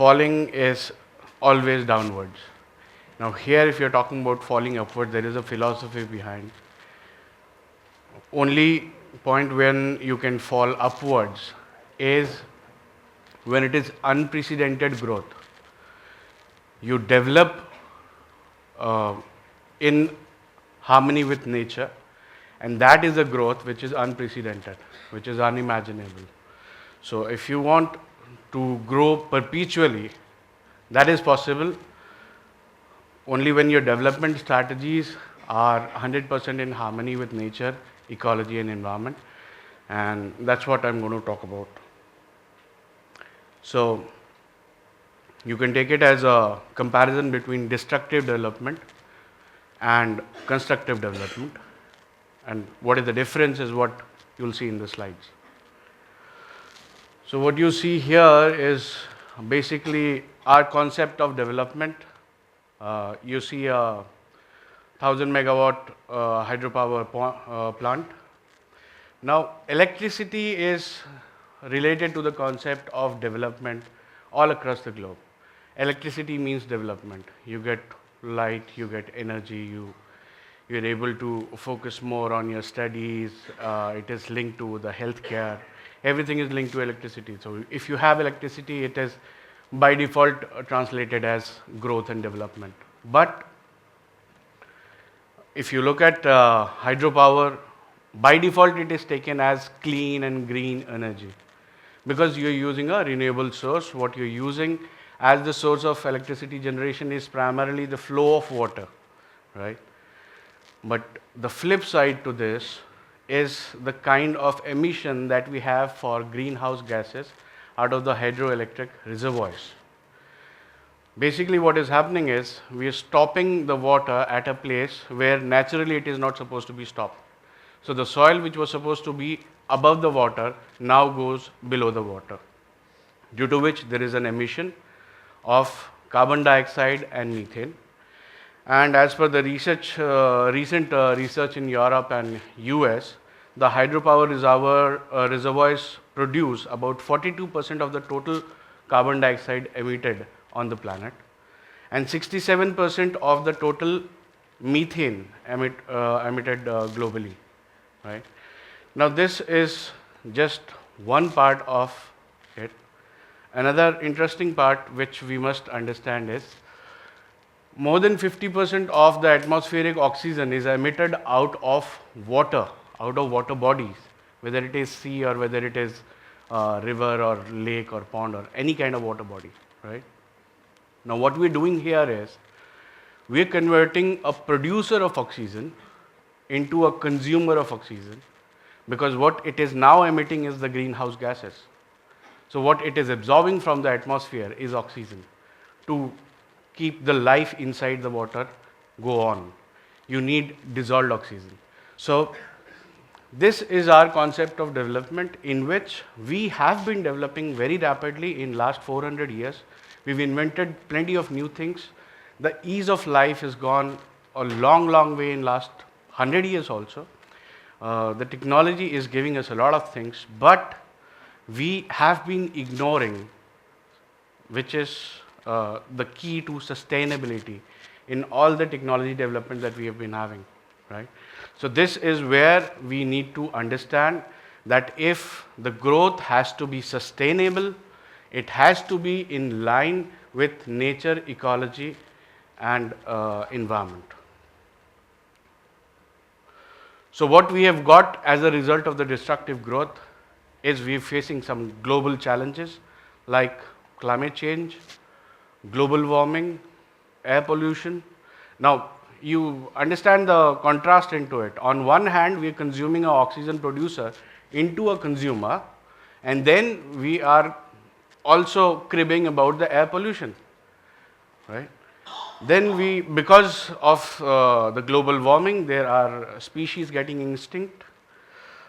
falling is always downwards. Now here, if you're talking about falling upward, there is a philosophy behind. Only point when you can fall upwards is when it is unprecedented growth. You develop in harmony with nature, and that is a growth which is unprecedented, which is unimaginable. So if you want to grow perpetually, that is possible only when your development strategies are 100% in harmony with nature, ecology and environment, and that's what I'm going to talk about. So you can take it as a comparison between destructive development and constructive development, and what is the difference is what you'll see in the slides. So what you see here is basically our concept of development. You see a 1000 megawatt hydropower plant. Now electricity is related to the concept of development all across the globe. Electricity means development. You get light, you get energy, you're able to focus more on your studies. It is linked to the healthcare. Everything is linked to electricity. So if you have electricity, it is by default translated as growth and development. But if you look at hydropower, by default it is taken as clean and green energy, because you're using a renewable source. What you're using as the source of electricity generation is primarily the flow of water, right? But the flip side to this is the kind of emission that we have for greenhouse gases out of the hydroelectric reservoirs. Basically what is happening is we are stopping the water at a place where naturally it is not supposed to be stopped. So the soil which was supposed to be above the water now goes below the water, due to which there is an emission of carbon dioxide and methane. And as per the research, recent research in Europe and US, the hydropower reservoirs produce about 42% of the total carbon dioxide emitted on the planet, and 67% of the total methane emitted globally. Right? Now this is just one part of it. Another interesting part which we must understand is more than 50% of the atmospheric oxygen is emitted out of water bodies, whether it is sea or whether it is river or lake or pond or any kind of water body, right? Now what we're doing here is we're converting a producer of oxygen into a consumer of oxygen, because what it is now emitting is the greenhouse gases. So what it is absorbing from the atmosphere is oxygen. To keep the life inside the water go on, you need dissolved oxygen. So this is our concept of development, in which we have been developing very rapidly in last 400 years. We've invented plenty of new things. The ease of life has gone a long way in last 100 years also. The technology is giving us a lot of things, but we have been ignoring, which is the key to sustainability in all the technology development that we have been having, right? So this is where we need to understand that if the growth has to be sustainable, it has to be in line with nature, ecology and environment. So what we have got as a result of the destructive growth is we are facing some global challenges like climate change, global warming, air pollution. Now you understand the contrast into it. On one hand, we are consuming an oxygen producer into a consumer, and then we are also cribbing about the air pollution, right? Then because of the global warming, there are species getting extinct.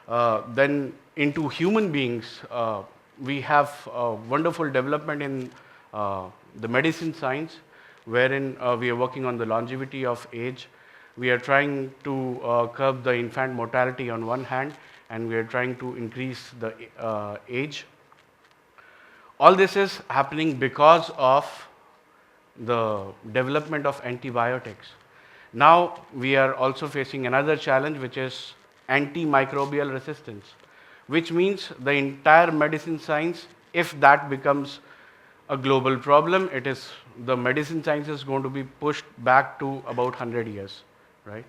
Then into human beings, we have wonderful development in the medicine science, wherein we are working on the longevity of age. We are trying to curb the infant mortality on one hand, and we are trying to increase the age. All this is happening because of the development of antibiotics. Now we are also facing another challenge, which is antimicrobial resistance, which means the entire medicine science, if that becomes a global problem, it is the medicine science is going to be pushed back to about 100 years, right?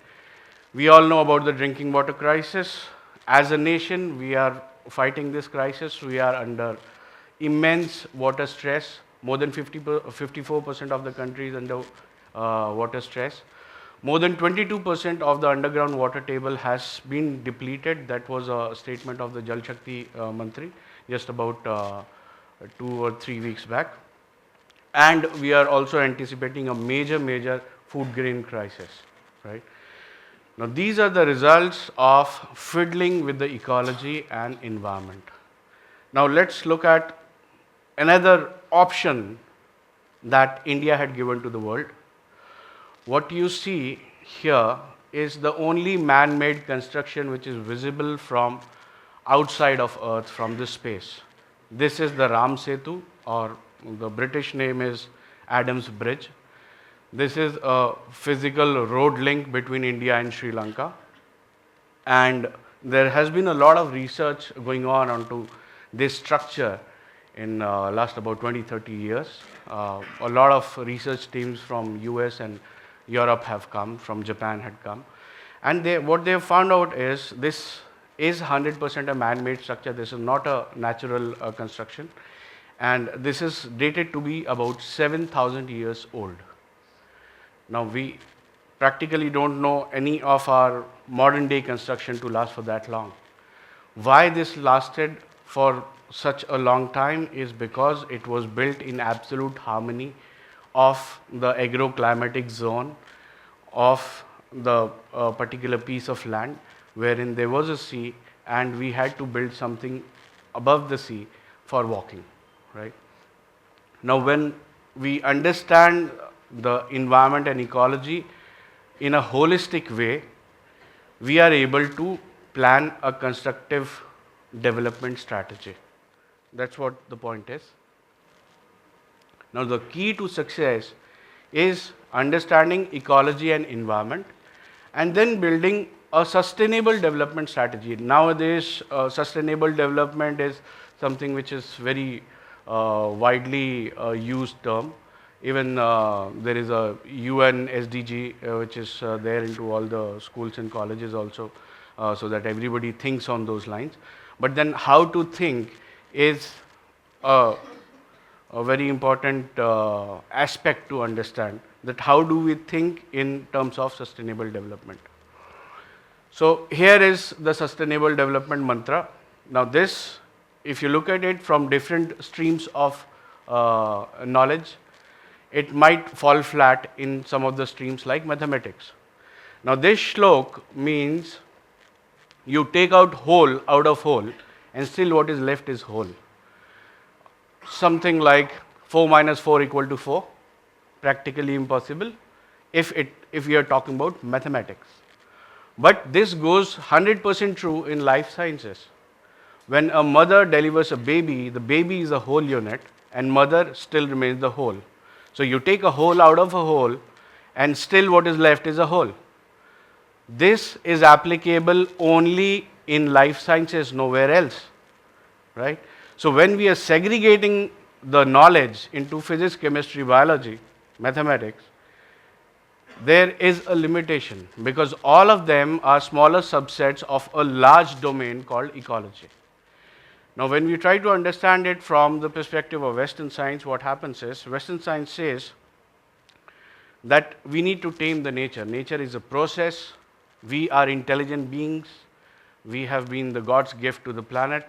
We all know about the drinking water crisis. As a nation, we are fighting this crisis. We are under immense water stress. More than 54% of the country is under water stress. More than 22% of the underground water table has been depleted. That was a statement of the Jal Shakti Mantri just about 2 or 3 weeks back. And we are also anticipating a major food grain crisis, right? Now, these are the results of fiddling with the ecology and environment. Now, let's look at another option that India had given to the world. What you see here is the only man-made construction which is visible from outside of Earth, from this space. This is the Ram Setu, or the British name is Adam's Bridge. This is a physical road link between India and Sri Lanka. And there has been a lot of research going on onto this structure in last about 20-30 years. A lot of research teams from US and Europe have come, from Japan had come. And what they have found out is this is 100% a man-made structure. This is not a natural construction. And this is dated to be about 7,000 years old. Now, we practically don't know any of our modern day construction to last for that long. Why this lasted for such a long time is because it was built in absolute harmony of the agroclimatic zone of the particular piece of land wherein there was a sea, and we had to build something above the sea for walking, right? Now, when we understand the environment and ecology in a holistic way, we are able to plan a constructive development strategy. That's what the point is. Now, the key to success is understanding ecology and environment and then building a sustainable development strategy. Nowadays, sustainable development is something which is very widely used term. Even there is a UN SDG which is there into all the schools and colleges also, so that everybody thinks on those lines. But then how to think is a very important aspect to understand, that how do we think in terms of sustainable development. So here is the sustainable development mantra. Now this, if you look at it from different streams of knowledge, it might fall flat in some of the streams like mathematics. Now this shlok means you take out whole out of whole and still what is left is whole. Something like 4 minus 4 equal to 4, practically impossible if we are talking about mathematics. But this goes 100% true in life sciences. When a mother delivers a baby, the baby is a whole unit and mother still remains the whole. So you take a whole out of a whole and still what is left is a whole. This is applicable only in life sciences, nowhere else, right? So when we are segregating the knowledge into physics, chemistry, biology, mathematics, there is a limitation because all of them are smaller subsets of a large domain called ecology. Now, when we try to understand it from the perspective of Western science, what happens is Western science says that we need to tame the nature. Nature is a process. We are intelligent beings. We have been the God's gift to the planet.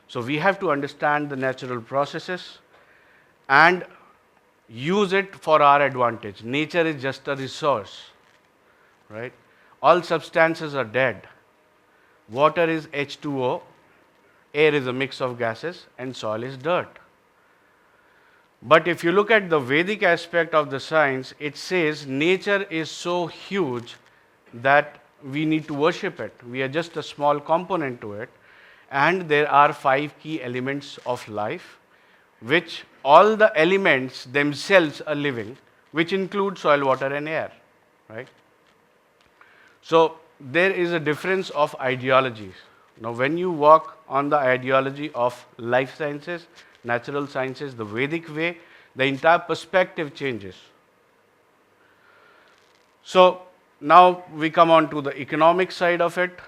So we have to understand the natural processes and use it for our advantage. Nature is just a resource, right? All substances are dead. Water is H2O, air is a mix of gases, and soil is dirt. But if you look at the Vedic aspect of the science, it says nature is so huge that we need to worship it. We are just a small component to it. And there are 5 key elements of life which all the elements themselves are living, which include soil, water and air, right? So there is a difference of ideologies. Now when you work on the ideology of life sciences, natural sciences, the Vedic way, the entire perspective changes. So now we come on to the economic side of it.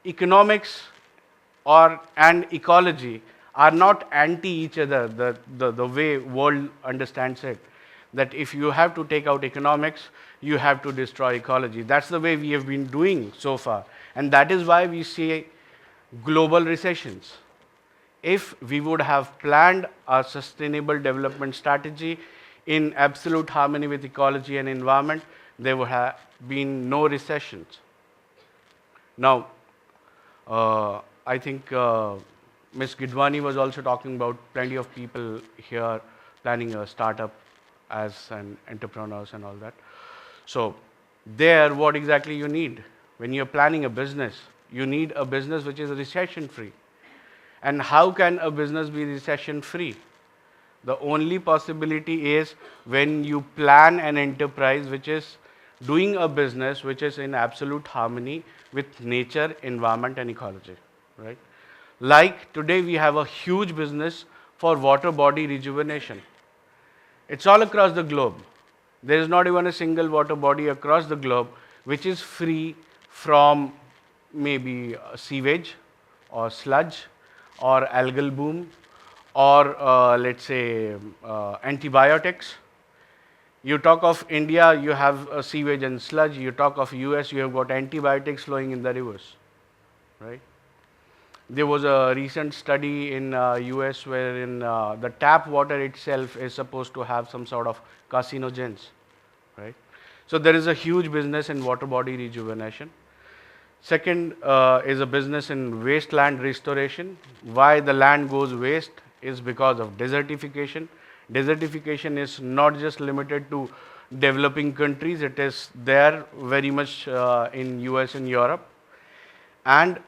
Economics and ecology are not anti each other, the way world understands it. That if you have to take out economics, you have to destroy ecology. That's the way we have been doing so far. And that is why we see global recessions. If we would have planned a sustainable development strategy in absolute harmony with ecology and environment, there would have been no recessions. Now, I think Ms. Gidwani was also talking about plenty of people here planning a startup as an entrepreneurs and all that. So there, what exactly you need? When you're planning a business, you need a business which is recession-free. And how can a business be recession-free? The only possibility is when you plan an enterprise which is doing a business which is in absolute harmony with nature, environment and ecology, right? Like today we have a huge business for water body rejuvenation. It's all across the globe. There is not even a single water body across the globe which is free from maybe sewage or sludge or algal bloom or let's say antibiotics. You talk of India, you have sewage and sludge. You talk of US, you have got antibiotics flowing in the rivers, right? There was a recent study in US wherein the tap water itself is supposed to have some sort of carcinogens, right? So there is a huge business in water body rejuvenation. Second is a business in wasteland restoration. Why the land goes waste is because of desertification. Desertification is not just limited to developing countries, it is there very much in US and Europe. And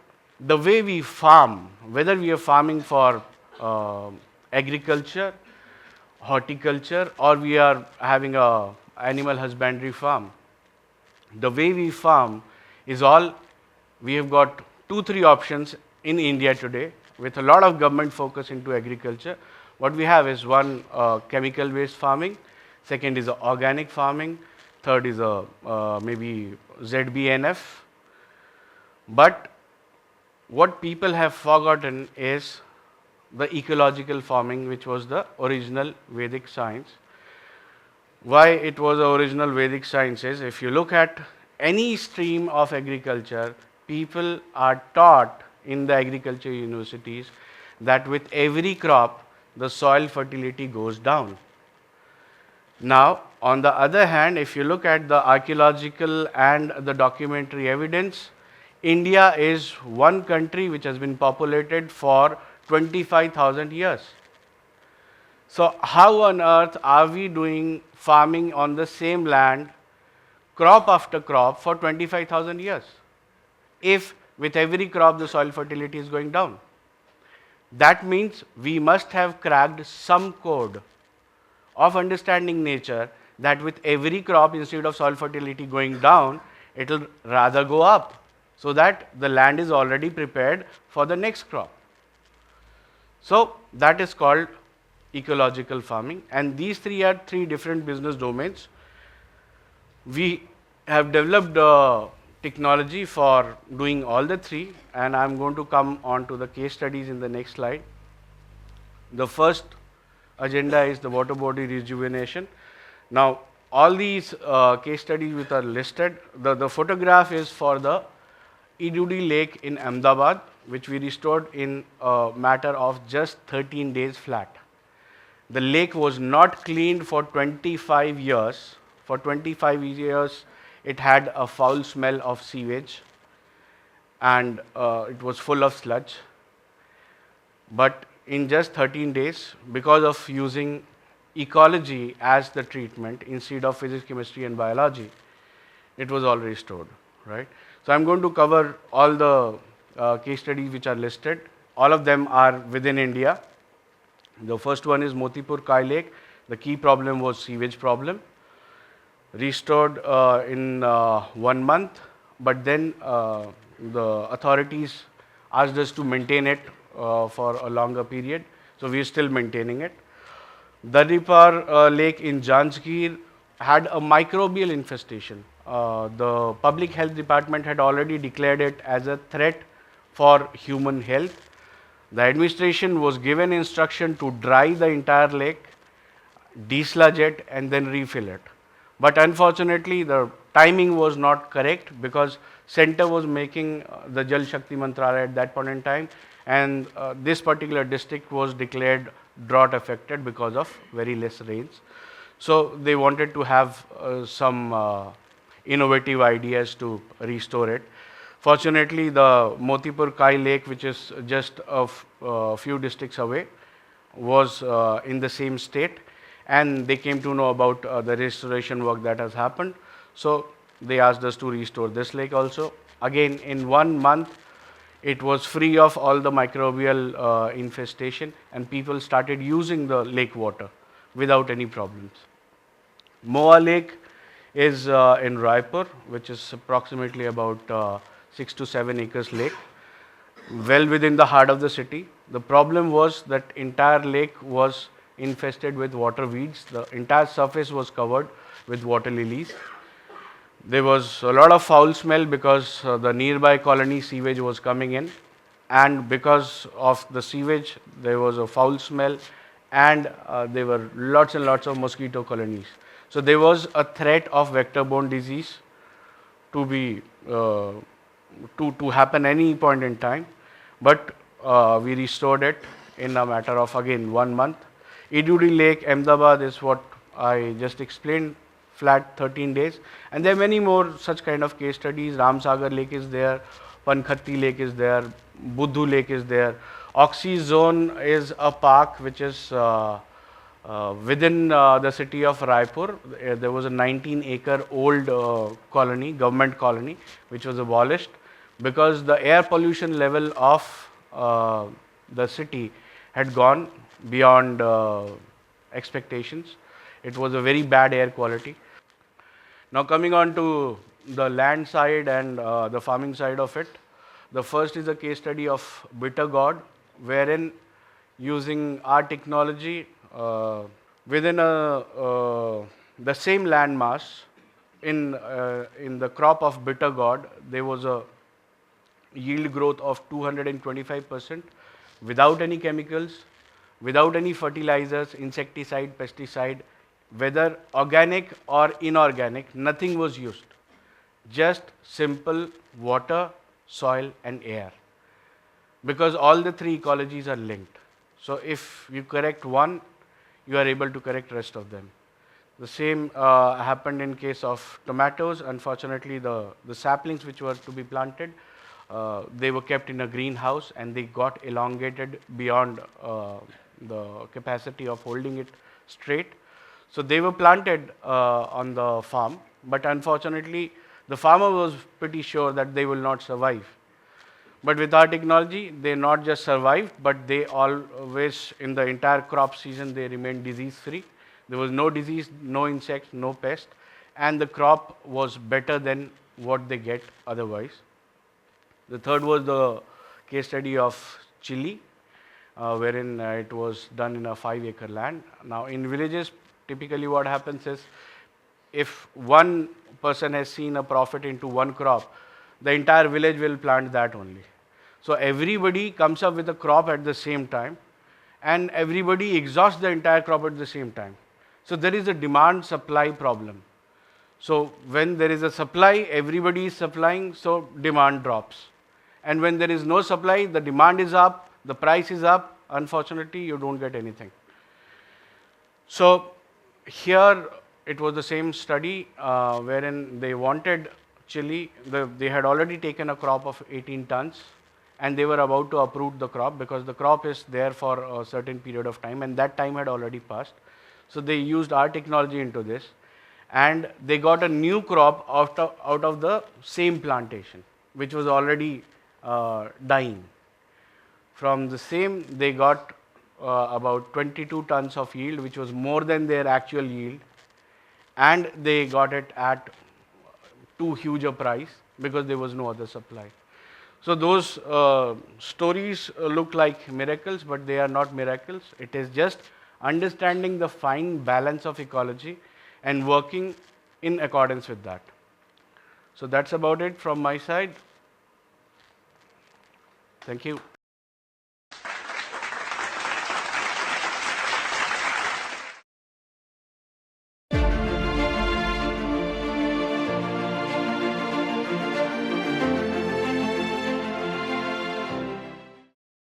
the way we farm, whether we are farming for agriculture, horticulture, or we are having a animal husbandry farm, the way we farm is all, we have got 2-3 options in India today with a lot of government focus into agriculture. What we have is one, chemical based farming, second is organic farming, third is maybe ZBNF. But what people have forgotten is the ecological farming, which was the original Vedic science. Why it was the original Vedic science is, if you look at any stream of agriculture, people are taught in the agriculture universities that with every crop, the soil fertility goes down. Now, on the other hand, if you look at the archaeological and the documentary evidence, India is one country which has been populated for 25,000 years. So how on earth are we doing farming on the same land, crop after crop for 25,000 years, if with every crop the soil fertility is going down? That means we must have cracked some code of understanding nature that with every crop, instead of soil fertility going down, it will rather go up, so that the land is already prepared for the next crop. So that is called ecological farming, and these three are three different business domains. We have developed technology for doing all the three, and I am going to come on to the case studies in the next slide. The first agenda is the water body rejuvenation. Now, all these case studies which are listed, the photograph is for the Idudi Lake in Ahmedabad, which we restored in a matter of just 13 days flat. The lake was not cleaned for 25 years. For 25 years, it had a foul smell of sewage and it was full of sludge. But in just 13 days, because of using ecology as the treatment instead of physics, chemistry and biology, it was all restored, right? So I'm going to cover all the case studies which are listed. All of them are within India. The first one is Motipur Kai Lake. The key problem was sewage problem. Restored in 1 month, but then the authorities asked us to maintain it for a longer period. So we are still maintaining it. Daripar Lake in Janjgir had a microbial infestation. The public health department had already declared it as a threat for human health. The administration was given instruction to dry the entire lake, desludge it and then refill it. But unfortunately the timing was not correct because center was making the Jal Shakti Mantralaya at that point in time, and this particular district was declared drought affected because of very less rains. So they wanted to have some innovative ideas to restore it. Fortunately, the Motipur Kai Lake, which is just a few districts away, was in the same state, and they came to know about the restoration work that has happened. So they asked us to restore this lake also. Again, in 1 month, it was free of all the microbial infestation, and people started using the lake water without any problems. Moa Lake is in Raipur, which is approximately about 6 to 7 acres lake, well within the heart of the city. The problem was that entire lake was infested with water weeds. The entire surface was covered with water lilies. There was a lot of foul smell because the nearby colony sewage was coming in, and because of the sewage there was a foul smell, and there were lots and lots of mosquito colonies. So there was a threat of vector-borne disease to be to happen any point in time, but we restored it in a matter of again 1 month. Iduri Lake, Ahmedabad is what I just explained, flat 13 days, and there are many more such kind of case studies. Ramsagar Lake is there, Pankhatti Lake is there, Buddhu Lake is there. Oxy Zone is a park which is within the city of Raipur. There was a 19-acre old colony, government colony, which was abolished because the air pollution level of the city had gone beyond expectations. It was a very bad air quality. Now coming on to the land side and the farming side of it. The first is a case study of bitter gourd, wherein using our technology within the same land mass in the crop of bitter gourd, there was a yield growth of 225% without any chemicals, without any fertilizers, insecticide, pesticide, whether organic or inorganic, nothing was used. Just simple water, soil and air, because all the three ecologies are linked. So if you correct one, you are able to correct rest of them. The same happened in case of tomatoes. Unfortunately, the saplings which were to be planted, they were kept in a greenhouse and they got elongated beyond the capacity of holding it straight. So they were planted on the farm, but unfortunately the farmer was pretty sure that they will not survive. But with our technology, they not just survived, but they always, in the entire crop season, they remained disease free. There was no disease, no insects, no pest, and the crop was better than what they get otherwise. The third was the case study of chili, wherein it was done in a 5-acre land. Now in villages, typically what happens is, if one person has seen a profit into one crop, the entire village will plant that only. So everybody comes up with a crop at the same time, and everybody exhausts the entire crop at the same time. So there is a demand-supply problem. So when there is a supply, everybody is supplying, so demand drops. And when there is no supply, the demand is up, the price is up, unfortunately you don't get anything. So here it was the same study wherein they wanted chili. They had already taken a crop of 18 tons and they were about to uproot the crop because the crop is there for a certain period of time and that time had already passed. So they used our technology into this and they got a new crop out of the same plantation which was already dying. From the same they got about 22 tons of yield, which was more than their actual yield, and they got it at too huge a price because there was no other supply. So those stories look like miracles, but they are not miracles. It is just understanding the fine balance of ecology and working in accordance with that. So that's about it from my side. Thank you.